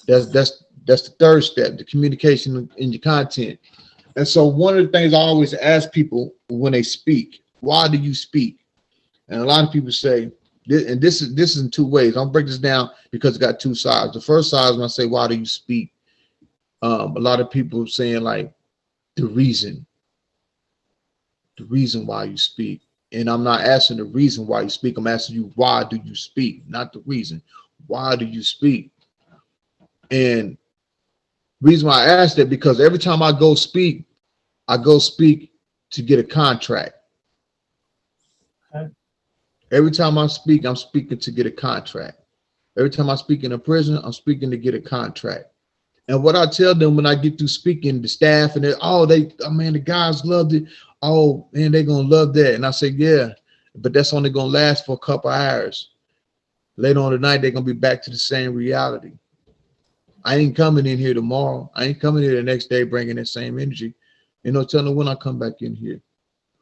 That's the third step, the communication in your content. And so one of the things I always ask people when they speak, why do you speak? And a lot of people say, and this is in two ways. I'll break this down because it got two sides. The first side is when I say, why do you speak? A lot of people saying like the reason why you speak. And I'm not asking the reason why you speak. I'm asking you, why do you speak? Not the reason. Why do you speak? And reason why I ask that, because every time I go speak to get a contract. Okay. Every time I speak, I'm speaking to get a contract. Every time I speak in a prison, I'm speaking to get a contract. And what I tell them when I get through speaking, the staff and oh man, the guys loved it. Oh man, they're gonna love that. And I say, yeah, but that's only gonna last for a couple hours. Later on tonight, they're gonna be back to the same reality. I ain't coming in here tomorrow. I ain't coming here the next day bringing that same energy. You know, telling when I come back in here.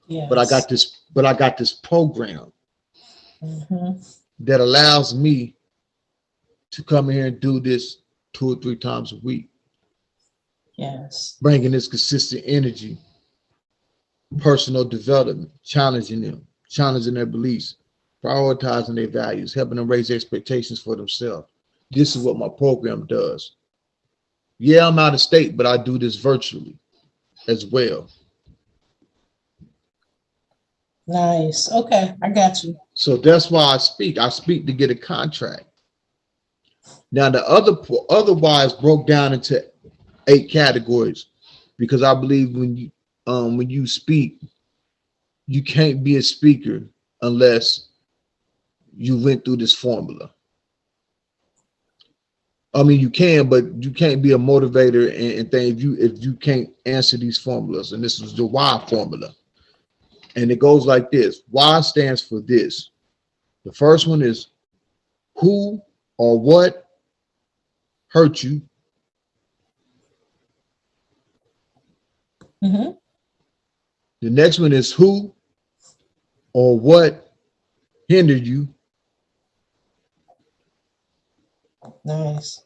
Yes. But I got this program Mm-hmm. that allows me to come here and do this 2 or 3 times a week. Yes. Bringing this consistent energy, personal development, challenging them, challenging their beliefs, prioritizing their values, helping them raise expectations for themselves. This is what my program does. Yeah, I'm out of state, but I do this virtually as well. Nice. Okay, I got you. So that's why I speak. I speak to get a contract. Now the otherwise broke down into 8 categories, because I believe when you speak, you can't be a speaker unless you went through this formula. I mean, you can, but you can't be a motivator and things if you can't answer these formulas. And this is the why formula. And it goes like this. Why stands for this. The first one is who or what hurt you. Mm-hmm. The next one is who or what hindered you. Nice.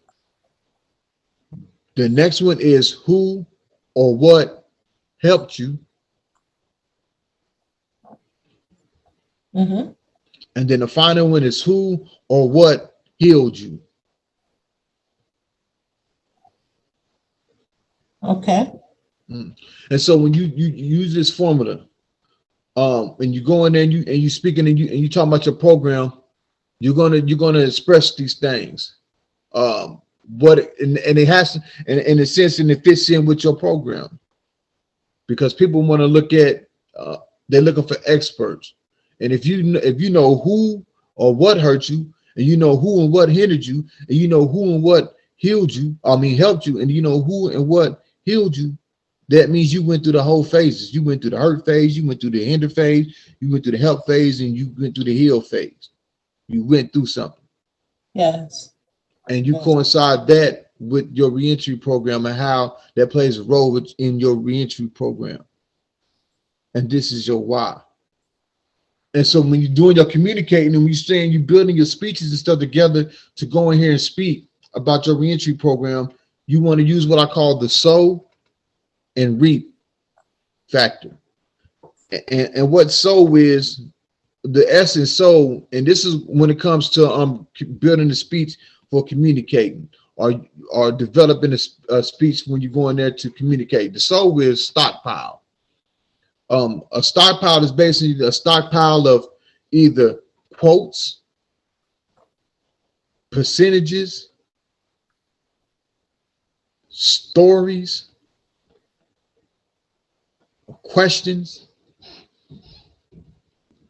The next one is who or what helped you. Mm-hmm. And then the final one is who or what healed you. Okay. And so when you use this formula, and you go in there and you speaking and you talking about your program, you're gonna express these things. What and it has to, in a sense, and it fits in with your program, because people want to look at they're looking for experts. And if you know who or what hurt you, and you know who and what hindered you, and you know who and what helped you, and you know who and what healed you, that means you went through the whole phases. You went through the hurt phase, you went through the hinder phase, you went through the help phase, and you went through the heal phase. You went through something. Yes. And you coincide that with your reentry program and how that plays a role in your reentry program. And this is your why. And so when you're doing your communicating and when you're saying you're building your speeches and stuff together to go in here and speak about your reentry program, you want to use what I call the sow and reap factor. And what sow is, the essence sow, and this is when it comes to building the speech for communicating or developing a speech when you go in there to communicate. The sow is stockpile. A stockpile is basically a stockpile of either quotes, percentages, stories, questions.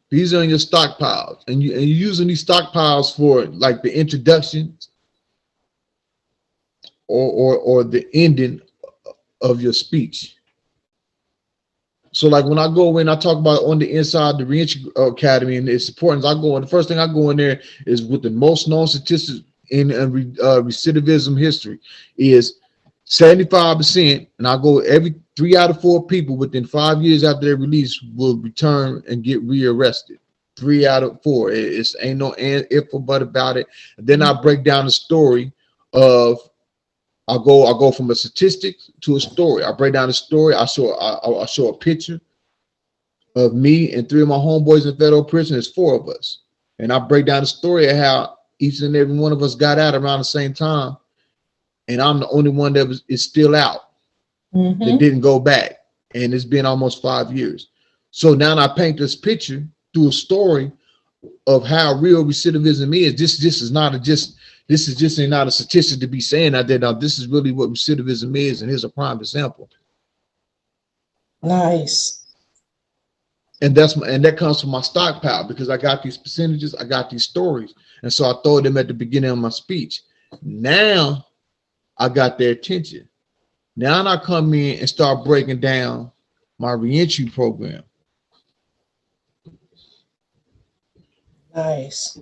These are in your stockpiles, and you're using these stockpiles for like the introductions or the ending of your speech. So like when I go in, I talk about on the inside the Reentry Academy, and it's important. I go in, the first thing I go in there is with the most known statistics in recidivism history is 75%, and I go every 3 out of 4 people within 5 years after their release will return and get rearrested. 3 out of 4. It's ain't no if or but about it. And then I break down the story of I go from a statistic to a story. I break down the story. I show a picture of me and three of my homeboys in federal prison. There's four of us, and I break down the story of how each and every one of us got out around the same time, and I'm the only one that is still out, that didn't go back, and it's been almost 5 years. So now I paint this picture through a story of how real recidivism is. This is not a just this is just not a statistic to be saying out there. Now this is really what recidivism is, and here's a prime example. Nice. And that comes from my stockpile, because I got these percentages, I got these stories, and so I throw them at the beginning of my speech. Now I got their attention. Now I come in and start breaking down my reentry program. Nice.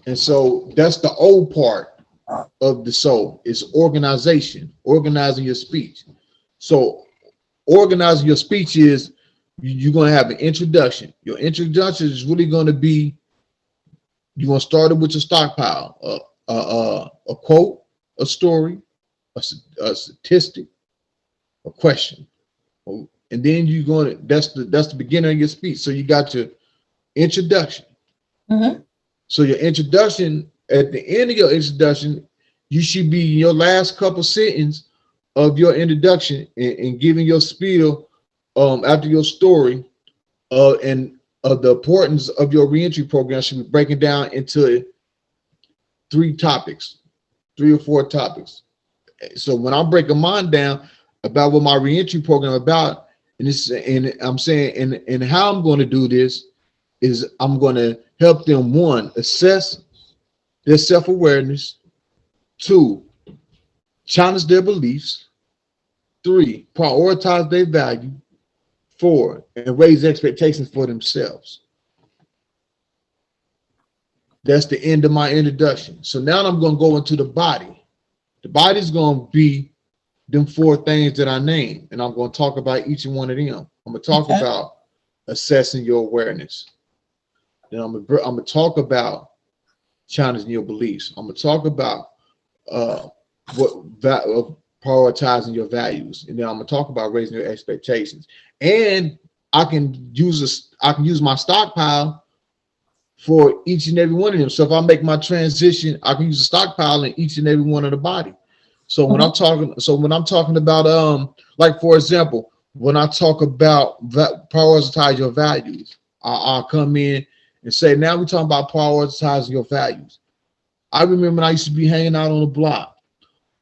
And so that's the old part of the soul, is organization, organizing your speech. So organizing your speech is, you're going to have an introduction. Your introduction is really going to be, you're going to start it with your stockpile, a quote, a story, a statistic, a question, and then you're going to, that's the beginning of your speech. So you got your introduction. So your introduction, at the end of your introduction, you should be in your last couple sentences of your introduction and giving your spiel after your story, and the importance of your reentry program should be breaking down into 3 or 4 topics. So when I'm breaking mine down about what my reentry program about, and I'm saying, and how I'm going to do this is, I'm going to help them, 1, assess their self-awareness, 2, challenge their beliefs, 3, prioritize their value, 4, and raise expectations for themselves. That's the end of my introduction. So now I'm going to go into the body. The body's going to be them 4 things that I named, and I'm going to talk about each one of them. I'm going to talk about assessing your awareness. Then I'm going to talk about challenging your beliefs. I'm going to talk about prioritizing your values, and then I'm going to talk about raising your expectations. And I can use my stockpile for each and every one of them. So if I make my transition, I can use a stockpile in each and every one of the body. So when I'm talking about, like, for example, when I talk about prioritize your values, I'll come in and say, now we're talking about prioritizing your values. I remember when I used to be hanging out on the block.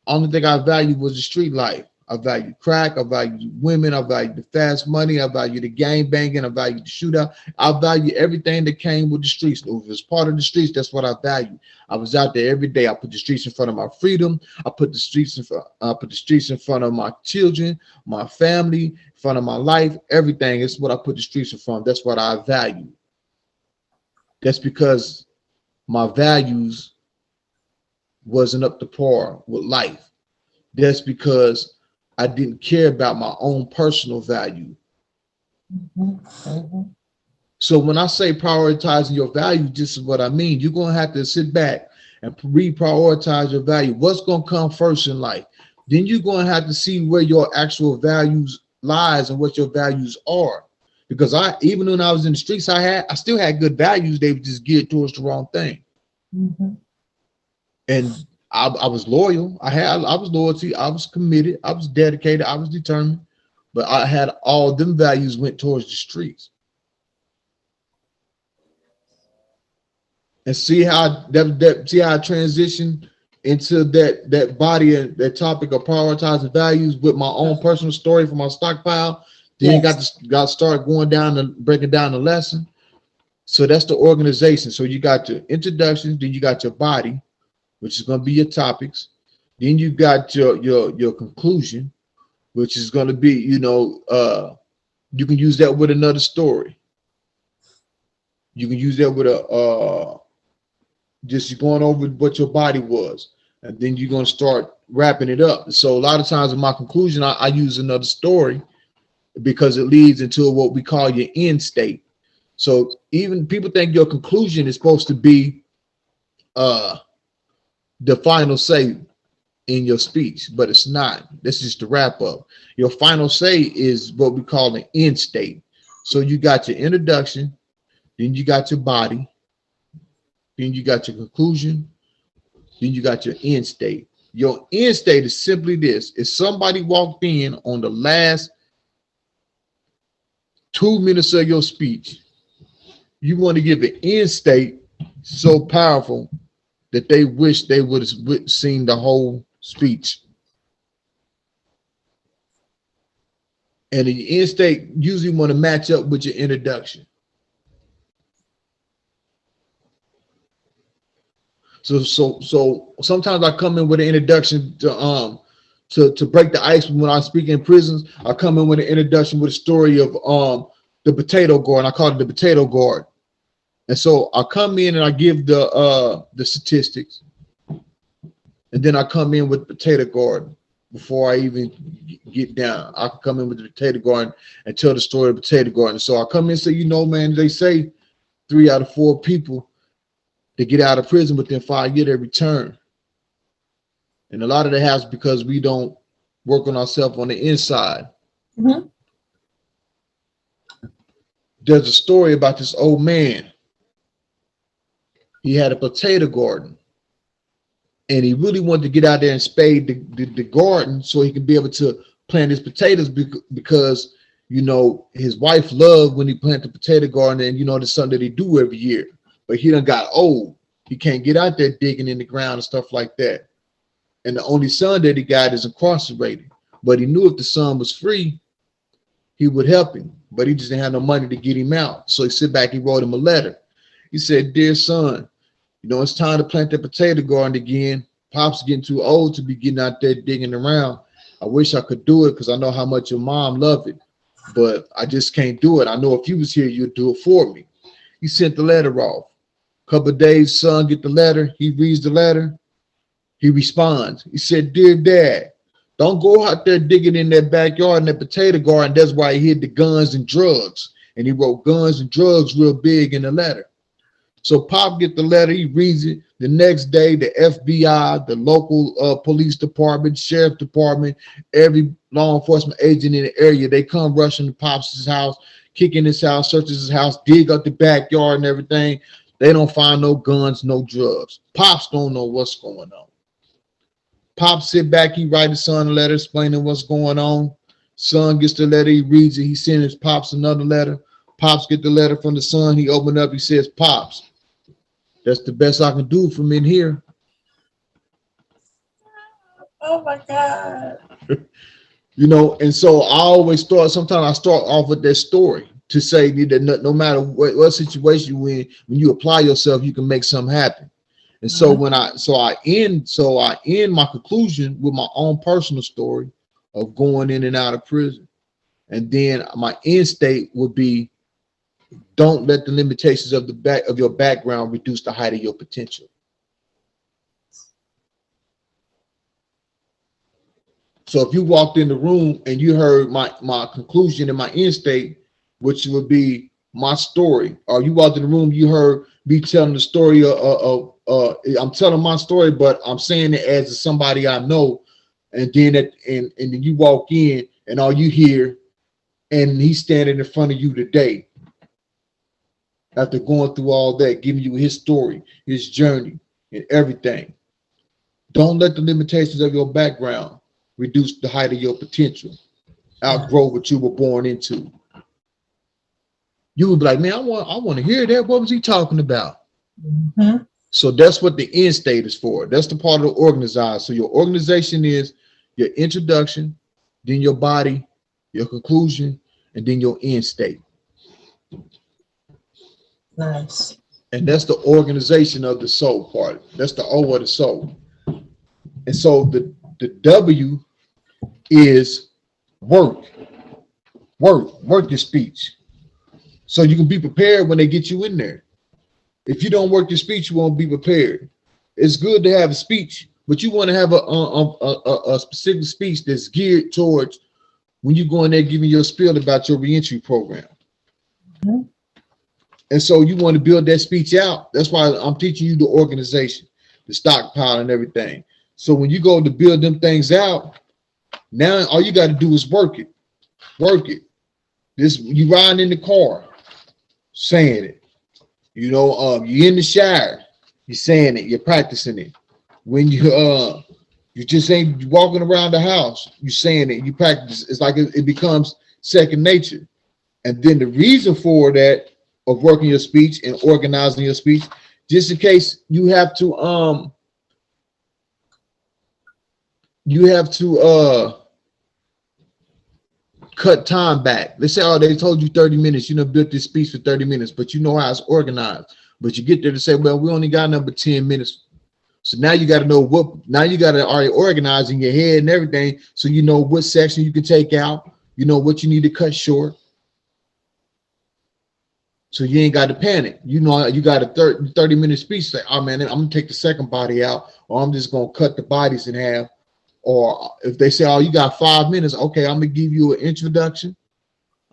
Only thing I valued was the street life. I valued crack, I valued women, I valued the fast money, I valued the gang banging, I valued the shootout. I valued everything that came with the streets. If it was part of the streets, that's what I valued. I was out there every day. I put the streets in front of my freedom. I put the streets in front of my children, my family, in front of my life, everything. It's what I put the streets in front of. That's what I value. That's because my values wasn't up to par with life. That's because I didn't care about my own personal value. So when I say prioritizing your value, this is what I mean. You're going to have to sit back and reprioritize your value. What's going to come first in life? Then you're going to have to see where your actual values lies and what your values are. Because even when I was in the streets, I still had good values. They were just geared towards the wrong thing. And I was loyal. I was loyalty. I was committed. I was dedicated. I was determined. But I had all them values went towards the streets. And see how I transitioned into that body and that topic of prioritizing values with my own personal story from my stockpile. Then got to start going down and breaking down the lesson. So that's the organization. So you got your introduction, then you got your body, which is going to be your topics. Then you got your conclusion, which is going to be, you can use that with another story. You can use that with just going over what your body was, and then you're going to start wrapping it up. So a lot of times in my conclusion, I use another story because it leads into what we call your end state. So even people think your conclusion is supposed to be the final say. in your speech, but it's not. This is the wrap up. Your final say is what we call an end state. So you got your introduction, then you got your body, then you got your conclusion, then you got your end state. Your end state is simply this. If somebody walked in on the last 2 minutes of your speech, you want to give an end state so powerful that they wish they would have seen the whole speech. And the end state usually want to match up with your introduction. So sometimes I come in with an introduction to break the ice. When I speak in prisons, I come in with an introduction with a story of the potato guard. I call it the potato guard. And so I come in and I give the statistics, and then I come in with potato guard before I even get down. I can come in with the potato garden and tell the story of the potato garden. So I come in and say, you know, man, they say 3 out of 4 people that get out of prison within 5 years, they return. And a lot of that happens because we don't work on ourselves on the inside. Mm-hmm. There's a story about this old man. He had a potato garden, and he really wanted to get out there and spade the garden so he could be able to plant his potatoes because, you know, his wife loved when he planted the potato garden, and, you know, that's something that he do every year. But he done got old. He can't get out there digging in the ground and stuff like that. And the only son that he got is incarcerated. But he knew if the son was free, he would help him. But he just didn't have no money to get him out. So he sit back, he wrote him a letter. He said, dear son, you know, it's time to plant that potato garden again. Pop's getting too old to be getting out there digging around. I wish I could do it because I know how much your mom loved it, but I just can't do it. I know if you was here, you'd do it for me. He sent the letter off. Couple of days, son get the letter. He reads the letter. He responds. He said, dear dad, don't go out there digging in that backyard in that potato garden. That's why he hid the guns and drugs. And he wrote guns and drugs real big in the letter. So Pop get the letter, he reads it. The next day, the FBI, the local police department, sheriff department, every law enforcement agent in the area, they come rushing to Pop's house, kick in his house, search his house, dig up the backyard and everything. They don't find no guns, no drugs. Pops don't know what's going on. Pop sit back, he write his son a letter explaining what's going on. Son gets the letter, he reads it, he sends his Pops another letter. Pops get the letter from the son, he opened up, he says, Pops, that's the best I can do from in here. Oh my God. You know, and so I always sometimes I start off with that story to say that no matter what situation you're in, when you apply yourself, you can make something happen. And so when I end my conclusion with my own personal story of going in and out of prison. And then my end state would be, don't let the limitations of your background reduce the height of your potential. So if you walked in the room and you heard my conclusion and my end state, which would be my story, or you walked in the room, you heard me telling the story I'm telling my story, but I'm saying it as somebody I know, and then then you walk in and all you hear, and he's standing in front of you today. After going through all that, giving you his story, his journey, and everything. Don't let the limitations of your background reduce the height of your potential. Outgrow what you were born into. You would be like, man, I want to hear that. What was he talking about? Mm-hmm. So that's what the end state is for. That's the part of the organizer. So your organization is your introduction, then your body, your conclusion, and then your end state. Nice. And that's the organization of the soul part. That's the O of the soul. And so the W is work your speech. So you can be prepared when they get you in there. If you don't work your speech, you won't be prepared. It's good to have a speech, but you want to have a specific speech that's geared towards when you go in there giving your spiel about your reentry program. Mm-hmm. And so you want to build that speech out. That's why I'm teaching you the organization, the stockpile and everything. So when you go to build them things out, now all you got to do is work it. Work it. This you riding in the car, saying it. You in the shower, you're saying it, you're practicing it. When you just ain't walking around the house, you saying it, you practice. It's like it becomes second nature. And then the reason for that of working your speech and organizing your speech, just in case you have to cut time back. Let's say, oh, they told you 30 minutes, built this speech for 30 minutes, but you know how it's organized. But you get there to say, well, we only got number 10 minutes. So now you got to know now you got to already organize in your head and everything. So you know what section you can take out, what you need to cut short. So you ain't got to panic. You got a 30-minute speech. Say, oh man, I'm going to take the second body out, or I'm just going to cut the bodies in half. Or if they say, oh, you got 5 minutes, okay, I'm gonna give you an introduction.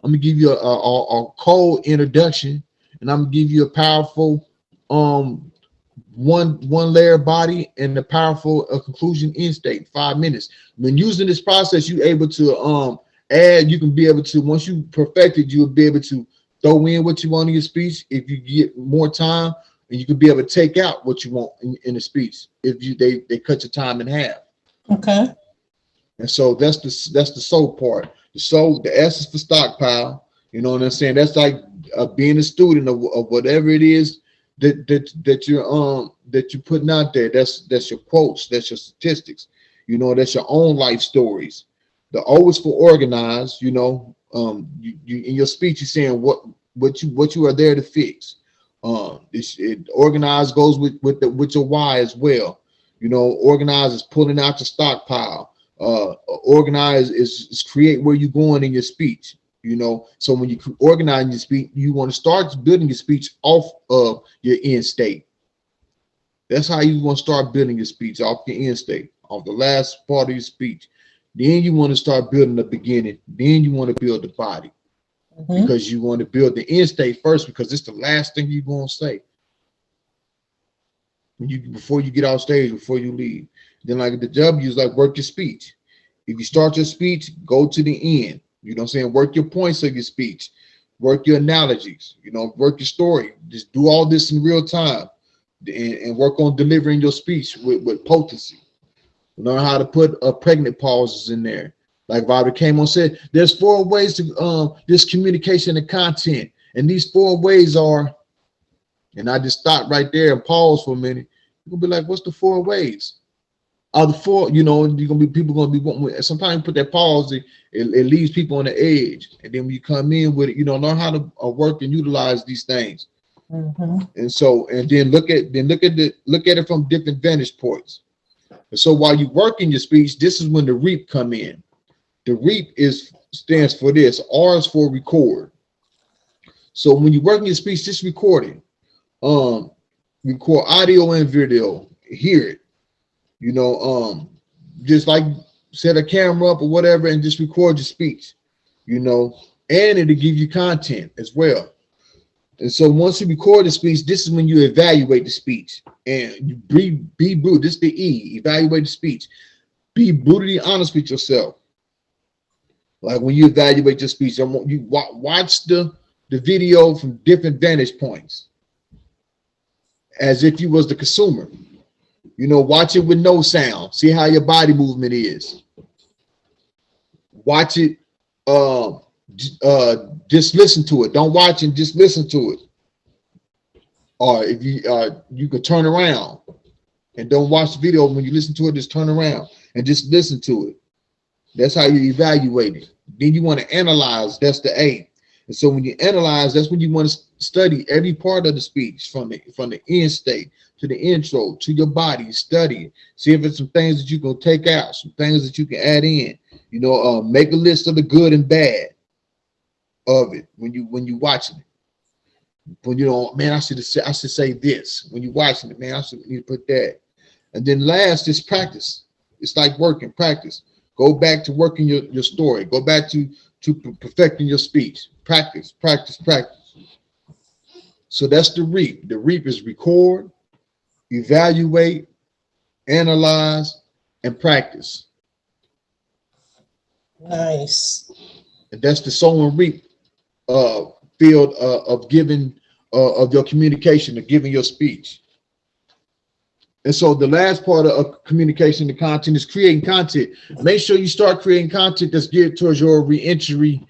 I'm gonna give you a cold introduction, and I'm gonna give you a powerful one layer body and a powerful conclusion end state. 5 minutes. When using this process, you're able to add. You can be able to, once you perfect it, you'll be able to throw in what you want in your speech if you get more time, and you can be able to take out what you want in the speech if they cut your time in half. Okay. And so that's the soul part. The S is for stockpile. You know what I'm saying? That's like being a student of whatever it is that you're putting out there. That's your quotes. That's your statistics. That's your own life stories. The O is for organized. You in your speech you're saying what you are there to fix. It organized goes with your why as well. Organize is pulling out your stockpile. Organize is create where you're going in your speech. So when you organize your speech, you want to start building your speech off of your end state. That's how you want to start building your speech, off your end state, off the last part of your speech. Then you want to start building the beginning. Then you want to build the body, because you want to build the end state first, because it's the last thing you're going to say. Before you get off stage, before you leave. Then like the W is like work your speech. If you start your speech, go to the end. Work your points of your speech, work your analogies, work your story. Just do all this in real time and work on delivering your speech with potency. Learn how to put pregnant pauses in there. Like Bobby came on said, there's 4 ways to this communication and content. And these 4 ways are, and I just stopped right there and pause for a minute. You're gonna be like, what's the 4 ways? Are the 4, people gonna be wanting, sometimes you put that pause, it leaves people on the edge. And then when you come in with it, learn how to work and utilize these things. And so, and then look at it from different vantage points. And so while you work in your speech, this is when the REAP come in. The REAP stands for this. R is for record. So when you work in your speech, just record it. Record audio and video, hear it, just like set a camera up or whatever and just record your speech, and it'll give you content as well. And so once you record the speech, this is when you evaluate the speech, and you be brutal. This is the E, evaluate the speech. Be brutally honest with yourself. Like when you evaluate your speech, you watch the video from different vantage points, as if you was the consumer. Watch it with no sound. See how your body movement is. Watch it. Just listen to it. Don't watch and just listen to it. Or if you could turn around and don't watch the video. When you listen to it, just turn around and just listen to it. That's how you evaluate it. Then you want to analyze. That's the A. And so when you analyze, that's when you want to study every part of the speech, from the end state to the intro to your body. Study it. See if it's some things that you can take out, some things that you can add in. Make a list of the good and bad of it when you watching it. When man, I should say this. When you're watching it, man, I should need to put that. And then last is practice. It's like working, practice. Go back to working your story. Go back to perfecting your speech. Practice, practice, practice. So that's the REAP. The REAP is record, evaluate, analyze, and practice. Nice. And that's the sow and reap field of giving of your communication, of giving your speech. And so the last part of communication, the content, is creating content. Make sure you start creating content that's geared towards your reentry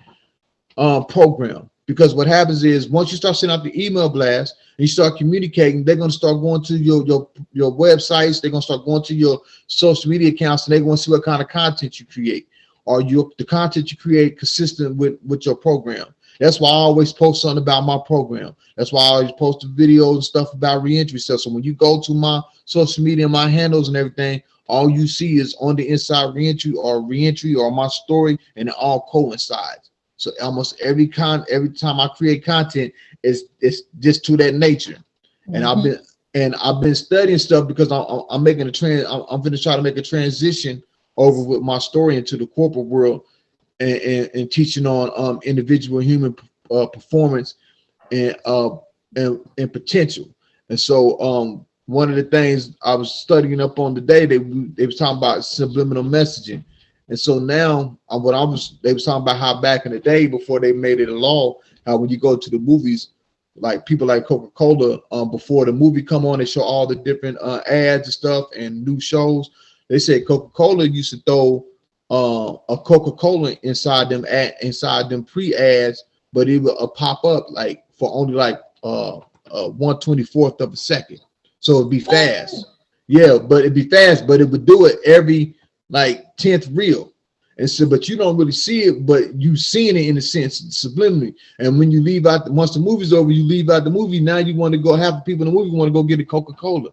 program. Because what happens is once you start sending out the email blast and you start communicating, they're going to start going to your websites. They're going to start going to your social media accounts, and they're going to see what kind of content you create. Are the content you create consistent with your program? That's why I always post something about my program. That's why I always post videos and stuff about reentry stuff. So when you go to my social media, my handles and everything, all you see is On the Inside reentry or my story, and it all coincides. So almost every time I create content, it's just to that nature. And I've been studying stuff because I'm making a trend. I'm going to try to make a transition over with my story into the corporate world, and teaching on individual human performance and potential. And so one of the things I was studying up on today, they was talking about subliminal messaging. And so now they was talking about how back in the day, before they made it a law, how when you go to the movies, like people like Coca-Cola, before the movie come on, they show all the different ads and stuff and new shows. They said Coca-Cola used to throw a Coca-Cola inside them pre-ads, but it would pop up like for only like 1/24th of a second. So it'd be fast. Yeah, but it'd be fast, but it would do it every like 10th reel. And so, but you don't really see it, but you seeing it in a sense subliminally. And when you leave out, once the movie's over, you leave out the movie. Now you want to go, half the people in the movie want to go get a Coca-Cola.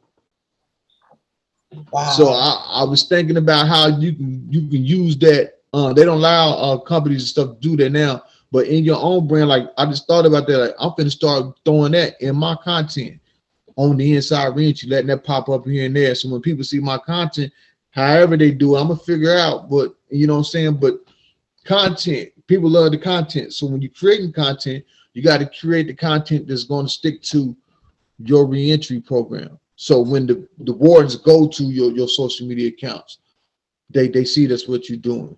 Wow. So I was thinking about how you can use that. They don't allow companies and stuff to do that now, but in your own brand, like I just thought about that. Like, I'm gonna start throwing that in my content On the Inside reentry, letting that pop up here and there. So when people see my content, however they do it, I'm gonna figure out. But you know what I'm saying? But content, people love the content. So when you're creating content, you got to create the content that's going to stick to your reentry program. So when the wardens go to your social media accounts, they see that's what you're doing.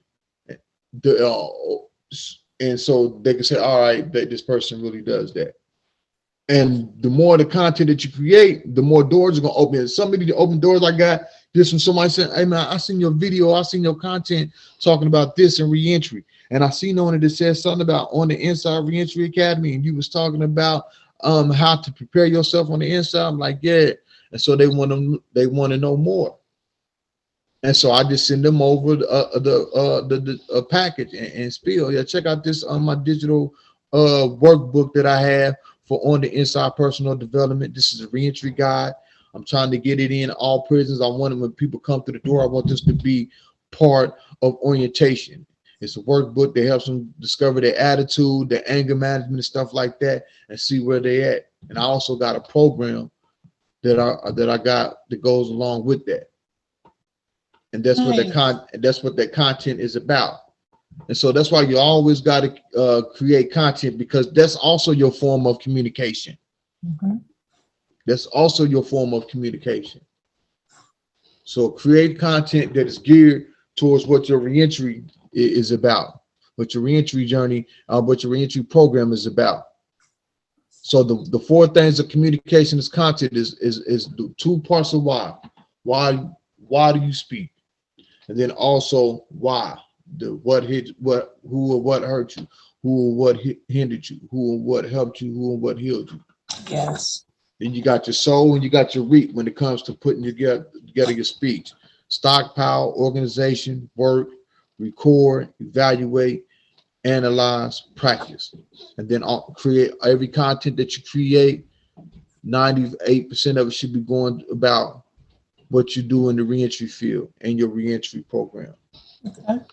And so they can say, all right, this person really does that. And the more the content that you create, the more doors are going to open. Some of the open doors I got this from somebody saying, hey man, I seen your video, I seen your content talking about this and reentry. And I seen on it that says something about On the Inside Reentry Academy, and you was talking about how to prepare yourself on the inside. I'm like, yeah. And so they want to know more. And so I just send them over the package and spiel. Yeah, check out this on my digital workbook that I have for On the Inside Personal Development. This is a reentry guide. I'm trying to get it in all prisons. I want them, when people come through the door, I want this to be part of orientation. It's a workbook that helps them discover their attitude, their anger management, and stuff like that, and see where they're at. And I also got a program that I got that goes along with that. And that's what that content is about. And so that's why you always got to create content, because that's also your form of communication. Mm-hmm. That's also your form of communication. So create content that is geared towards what your reentry is about, what your reentry journey, what your reentry program is about. So the four things of communication is content is the 2 parts of why. Why do you speak? And then also why, what who or what hurt you, who or what hindered you, who or what helped you, who or what healed you. Yes. Then you got your soul and you got your reap when it comes to putting together your speech. Stockpile, organization, work, record, evaluate, analyze, practice. And then create every content that you create. 98% of it should be going about what you do in the reentry field and your reentry program. Okay.